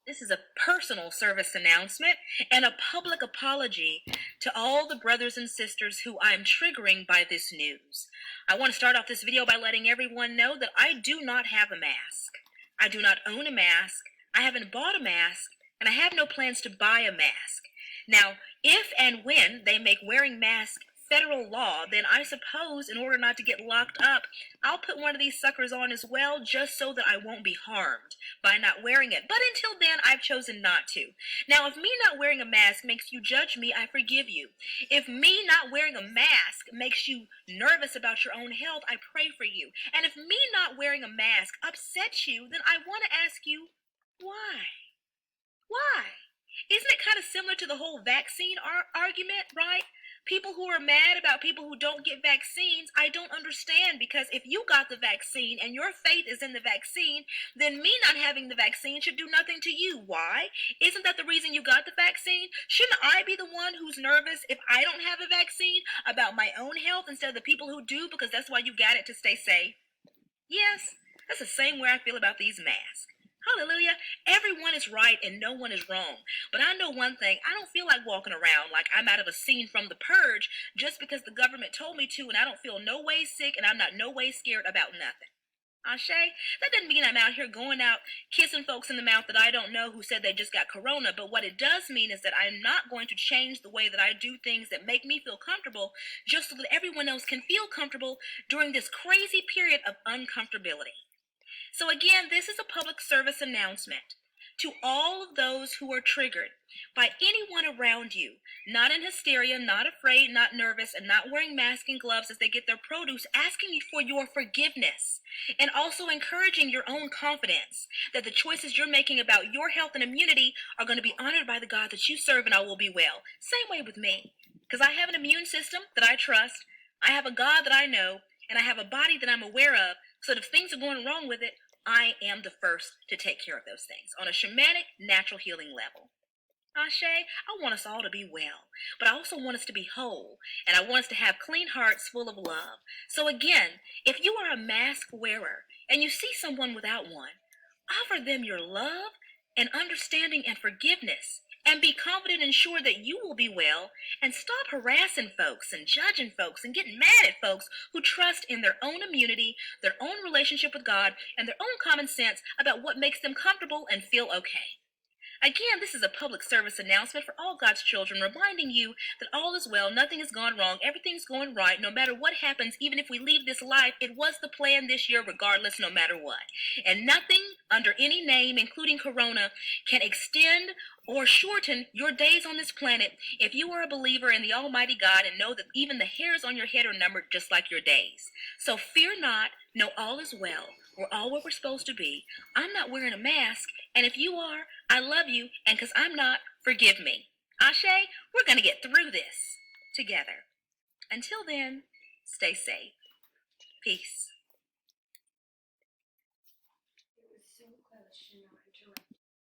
This is a personal service announcement and a public apology to all the brothers and sisters who I'm triggering by this news. I want to start off this video by letting everyone know that I do not have a mask. I do not own a mask. I haven't bought a mask, and I have no plans to buy a mask. Now, if and when they make wearing masks federal law, then I suppose in order not to get locked up, I'll put one of these suckers on as well, just so that I won't be harmed by not wearing it. But until then, I've chosen not to. Now, if me not wearing a mask makes you judge me, I forgive you. If me not wearing a mask makes you nervous about your own health, I pray for you. And if me not wearing a mask upsets you, then I want to ask you, why? Why? Isn't it kind of similar to the whole vaccine argument, right? People who are mad about people who don't get vaccines, I don't understand, because if you got the vaccine and your faith is in the vaccine, then me not having the vaccine should do nothing to you. Why? Isn't that the reason you got the vaccine? Shouldn't I be the one who's nervous if I don't have a vaccine about my own health instead of the people who do, because that's why you got it, to stay safe? Yes, that's the same way I feel about these masks. Hallelujah. Everyone is right and no one is wrong. But I know one thing. I don't feel like walking around like I'm out of a scene from The Purge just because the government told me to, and I don't feel no way sick and I'm not no way scared about nothing. Ashe? That doesn't mean I'm out here going out kissing folks in the mouth that I don't know who said they just got corona. But what it does mean is that I'm not going to change the way that I do things that make me feel comfortable just so that everyone else can feel comfortable during this crazy period of uncomfortability. So again, this is a public service announcement to all of those who are triggered by anyone around you, not in hysteria, not afraid, not nervous, and not wearing masks and gloves as they get their produce, asking you for your forgiveness, and also encouraging your own confidence that the choices you're making about your health and immunity are going to be honored by the God that you serve, and all will be well. Same way with me, because I have an immune system that I trust, I have a God that I know, and I have a body that I'm aware of, so that if things are going wrong with it, I am the first to take care of those things on a shamanic, natural healing level. Ashe, I want us all to be well, but I also want us to be whole, and I want us to have clean hearts full of love. So again, if you are a mask wearer and you see someone without one, offer them your love and understanding and forgiveness, and be confident and sure that you will be well, and stop harassing folks and judging folks and getting mad at folks who trust in their own immunity, their own relationship with God, and their own common sense about what makes them comfortable and feel okay. Again, this is a public service announcement for all God's children, reminding you that all is well, nothing has gone wrong, everything's going right, no matter what happens. Even if we leave this life, it was the plan this year regardless, no matter what. And nothing under any name, including corona, can extend or shorten your days on this planet if you are a believer in the Almighty God and know that even the hairs on your head are numbered just like your days. So fear not, know all is well. We're all what we're supposed to be. I'm not wearing a mask, and if you are, I love you, and because I'm not, forgive me. Ashe, we're going to get through this together. Until then, stay safe. Peace.